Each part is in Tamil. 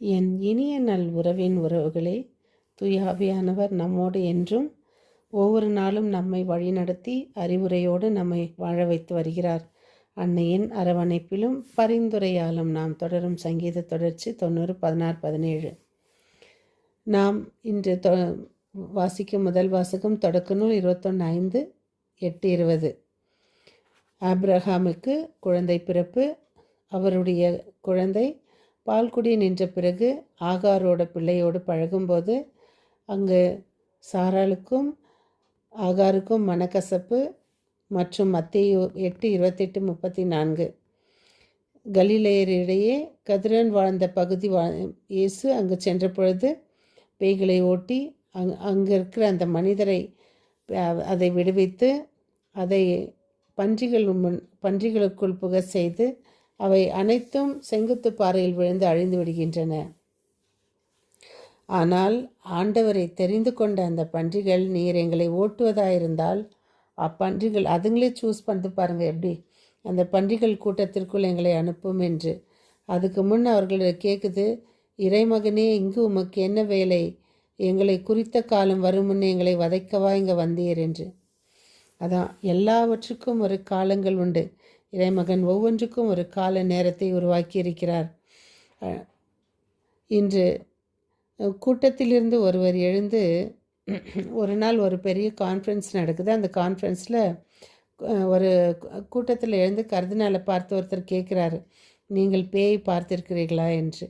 என் இனிய நல் உறவின் உறவுகளே, தூய ஆவியானவர் நம்மோடு என்றும் ஒவ்வொரு நாளும் நம்மை வழிநடத்தி அறிவுரையோடு நம்மை வாழ வைத்து வருகிறார். அன்னையின் அரவணைப்பிலும் பரிந்துரையாலும் நாம் தொடரும் சங்கீத தொடர்ச்சி 90, 16, 17. நாம் இன்று வாசிக்கும் முதல் வாசகம் தொடக்க நூல் 21:5, 8:20. ஆபிரகாமுக்கு குழந்தை பிறப்பு. அவருடைய குழந்தை பால்குடி நின்ற பிறகு ஆகாரோட பிள்ளையோடு பழகும்போது அங்கு சாராளுக்கும் ஆகாருக்கும் மனக்கசப்பு. மற்றும் மத்தேயு 8:28-34. கலிலேயரிடையே கதிரன் வாழ்ந்த பகுதி இயேசு அங்கு சென்ற பொழுது பேய்களை ஓட்டி அங்கே இருக்கிற அந்த மனிதரை அதை விடுவித்து அதை பன்றிகளுக்குள் புக செய்து அவை அனைத்தும் செங்குத்து பாறையில் விழுந்து அழிந்து விடுகின்றன. ஆனால் ஆண்டவரை தெரிந்து கொண்ட அந்த பன்றிகள், நீர் எங்களை ஓட்டுவதாயிருந்தால் அப்பன்றிகள் அதுங்களே சூஸ் பண்ணி பாருங்கள், எப்படி அந்த பன்றிகள் கூட்டத்திற்குள் எங்களை அனுப்பும் என்று. அதுக்கு முன் அவர்கள் கேட்குது, இறைமகனே, இங்கு உமக்கு என்ன வேலை? எங்களை குறித்த காலம் வரும் முன்னே எங்களை வதைக்கவா இங்கே வந்தீர் என்று. அதான், எல்லாவற்றுக்கும் ஒரு காலங்கள் உண்டு. இறைமகன் ஒவ்வொன்றுக்கும் ஒரு கால நேரத்தை உருவாக்கி இருக்கிறார். இன்று கூட்டத்திலிருந்து ஒருவர் எழுந்து, ஒரு நாள் ஒரு பெரிய கான்ஃபரன்ஸ் நடக்குது. அந்த கான்ஃபரன்ஸில் ஒரு கூட்டத்தில் எழுந்து கர்தினாலை பார்த்து ஒருத்தர் கேட்குறாரு, நீங்கள் பேயை பார்த்திருக்கிறீர்களா என்று.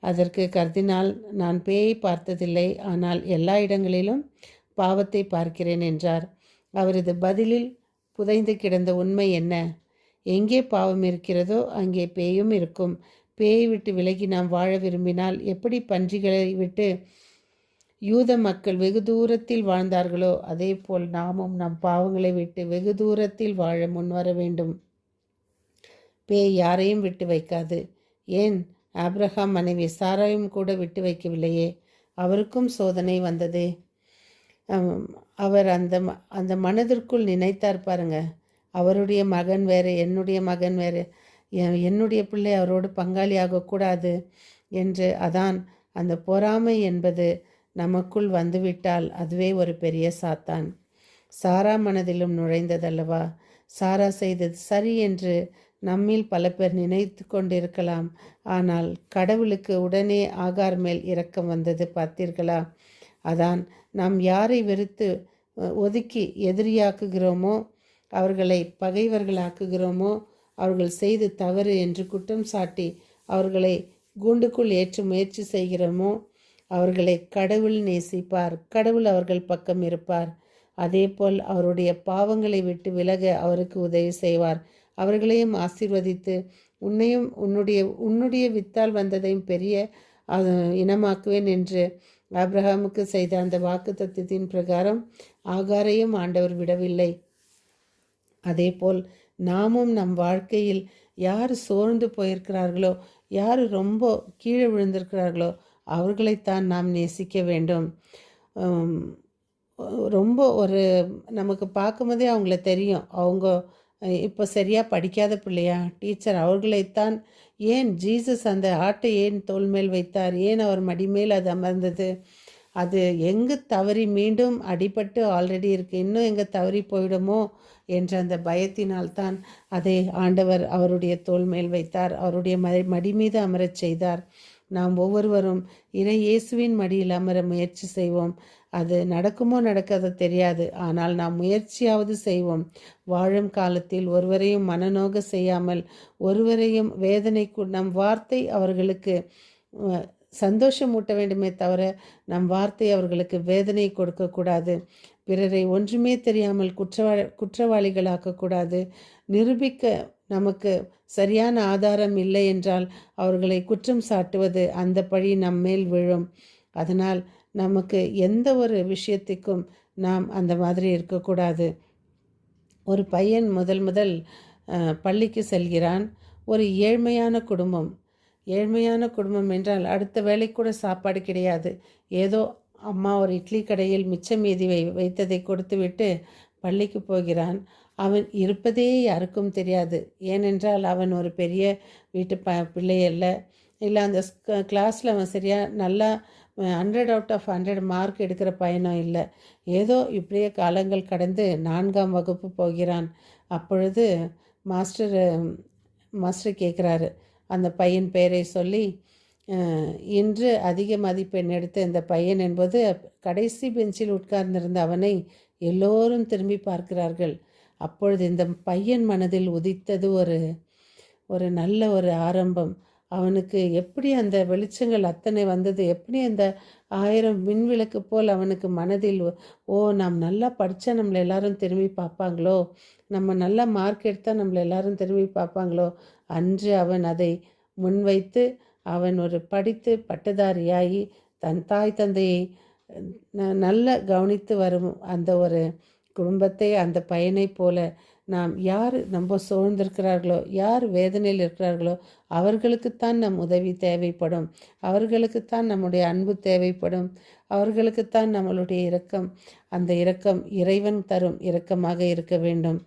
அதற்கு கர்தினால், நான் பேயை பார்த்ததில்லை, ஆனால் எல்லா இடங்களிலும் பாவத்தை பார்க்கிறேன் என்றார். அவரது பதிலில் புதைந்து கிடந்த உண்மை என்ன? எங்கே பாவம் இருக்கிறதோ அங்கே பேயும் இருக்கும். பேயை விட்டு விலகி நாம் வாழ விரும்பினால் எப்படி பன்றிகளை விட்டு யூத மக்கள் வெகு தூரத்தில் வாழ்ந்தார்களோ அதே போல் நாமும் நம் பாவங்களை விட்டு வெகு தூரத்தில் வாழ முன்வர வேண்டும். பேய் யாரையும் விட்டு வைக்காது. ஏன், ஆபிரகாம் மனைவி சாராயும் கூட விட்டு வைக்கவில்லையே. அவருக்கும் சோதனை வந்தது. அவர் அந்த மனதிற்குள் நினைத்தார் பாருங்க, அவருடைய மகன் வேறு, என்னுடைய மகன் வேறு, என்னுடைய பிள்ளை அவரோடு பங்காளி ஆகக்கூடாது என்று. அதான், அந்த பொறாமை என்பது நமக்குள் வந்துவிட்டால் அதுவே ஒரு பெரிய சாத்தான். சாரா மனதிலும் நுழைந்ததல்லவா? சாரா செய்தது சரி என்று நம்மில் பல பேர் நினைத்து கொண்டிருக்கலாம். ஆனால் கடவுளுக்கு உடனே ஆகார் மேல் இரக்கம் வந்தது, பார்த்தீர்களா? அதான், நாம் யாரை வெறுத்து ஒதுக்கி எதிரியாக்குகிறோமோ, அவர்களை பகைவர்களாக்குகிறோமோ, அவர்கள் செய்து தவறு என்று குற்றம் சாட்டி அவர்களை கூண்டுக்குள் ஏற்ற முயற்சி செய்கிறோமோ, அவர்களை கடவுள் நேசிப்பார். கடவுள் அவர்கள் பக்கம் இருப்பார். அதேபோல் அவருடைய பாவங்களை விட்டு விலக அவருக்கு உதவி செய்வார். அவர்களையும் ஆசீர்வதித்து உன்னையும் உன்னுடைய வித்தால் வந்ததையும் பெரிய இனமாக்குவேன் என்று ஆபிரகாமுக்கு செய்த அந்த வாக்கு தத்துவத்தின் பிரகாரம் ஆகாரையும் ஆண்டவர் விடவில்லை. அதேபோல் நாமும் நம் வாழ்க்கையில் யார் சோர்ந்து போயிருக்கிறார்களோ, யார் ரொம்ப கீழே விழுந்திருக்கிறார்களோ அவர்களைத்தான் நாம் நேசிக்க வேண்டும். ரொம்ப நமக்கு பார்க்கும்போதே அவங்கள தெரியும், அவங்க இப்போ சரியாக படிக்காத பிள்ளையா, டீச்சர் அவர்களைத்தான். ஏன் ஜீசஸ் அந்த ஆட்டை ஏன் தோல் மேல் வைத்தார்? ஏன் அவர் மடிமேல் அது அமர்ந்தது? அது எங்கு தவறி மீண்டும் அடிபட்டு ஆல்ரெடி இருக்குது, இன்னும் எங்கே தவறி போயிடுமோ என்ற அந்த பயத்தினால்தான் அதை ஆண்டவர் அவருடைய தோல் மேல் வைத்தார், அவருடைய மடி மீது அமரச் செய்தார். நாம் ஒவ்வொருவரும் இயேசுவின் மடியில் அமர முயற்சி செய்வோம். அது நடக்குமோ நடக்காதோ தெரியாது, ஆனால் நாம் முயற்சியாவது செய்வோம். வாழும் காலத்தில் ஒருவரையும் மனநோக செய்யாமல், ஒருவரையும் வேதனைக்கு நம் வார்த்தை அவர்களுக்கு சந்தோஷம் ஊட்ட வேண்டுமே தவிர நம் வார்த்தை அவர்களுக்கு வேதனை கொடுக்கக்கூடாது. பிறரை ஒன்றுமே தெரியாமல் குற்றவாளிகளாக்கக்கூடாது. நிரூபிக்க நமக்கு சரியான ஆதாரம் இல்லை என்றால் அவர்களை குற்றம் சாட்டுவது, அந்த பழி நம்மேல் விழும். அதனால் நமக்கு எந்த ஒரு விஷயத்துக்கும் நாம் அந்த மாதிரி இருக்கக்கூடாது. ஒரு பையன் முதல் பள்ளிக்கு செல்கிறான். ஒரு ஏழ்மையான குடும்பம் என்றால் அடுத்த வேளை கூட சாப்பாடு கிடையாது. ஏதோ அம்மா ஒரு இட்லி கடையில் மிச்ச மீதி வைத்ததை கொடுத்துவிட்டு பள்ளிக்கு போகிறான். அவன் இருப்பதே யாருக்கும் தெரியாது. ஏனென்றால் அவன் ஒரு பெரிய வீட்டு பிள்ளை அல்ல. இல்லை அந்த கிளாஸில் அவன் சரியாக நல்லா 100 அவுட் ஆஃப் 100 மார்க் எடுக்கிற பையனும் இல்லை. ஏதோ இப்படியே காலங்கள் கடந்து 4ஆம் வகுப்பு போகிறான். அப்பொழுது மாஸ்டர் மாஸ்டர் கேட்குறாரு. அந்த பையன் பெயரை சொல்லி, இன்று அதிக மதிப்பெண் எடுத்த இந்த பையன் என்பது கடைசி பெஞ்சில் உட்கார்ந்திருந்த அவனை எல்லோரும் திரும்பி பார்க்கிறார்கள். அப்பொழுது இந்த பையன் மனதில் உதித்தது ஒரு நல்ல ஒரு ஆரம்பம். அவனுக்கு எப்படி அந்த வெளிச்சங்கள் அத்தனை வந்தது, எப்படி அந்த 1000 மின்விளக்கு போல் அவனுக்கு மனதில், ஓ நாம் நல்லா படித்தா நம்மளை எல்லாரும் திரும்பி பார்ப்பாங்களோ, நம்ம நல்லா மார்க் எடுத்தால் நம்மளை எல்லாரும் திரும்பி பார்ப்பாங்களோ. அன்று அவன் அதை முன்வைத்து அவன் ஒரு படித்து பட்டதாரியாகி தன் தாய் தந்தையை நல்ல கவனித்து வரும் அந்த ஒரு குடும்பத்தை, அந்த பையனை போல நாம் யார் நம்ம சூழ்ந்திருக்கிறார்களோ, யார் வேதனையில் இருக்கிறார்களோ அவர்களுக்குத்தான் நம் உதவி தேவைப்படும், அவர்களுக்குத்தான் நம்முடைய அன்பு தேவைப்படும், அவர்களுக்குத்தான் நம்மளுடைய இரக்கம். அந்த இரக்கம் இறைவன் தரும் இரக்கமாக இருக்க வேண்டும்.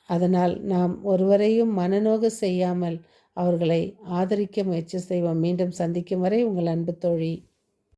அதனால் நாம் ஒருவரையும் மனநோக செய்யாமல் அவர்களை ஆதரிக்க முயற்சி செய்வோம். மீண்டும் சந்திக்கும் வரை உங்கள் அன்பு தோழி.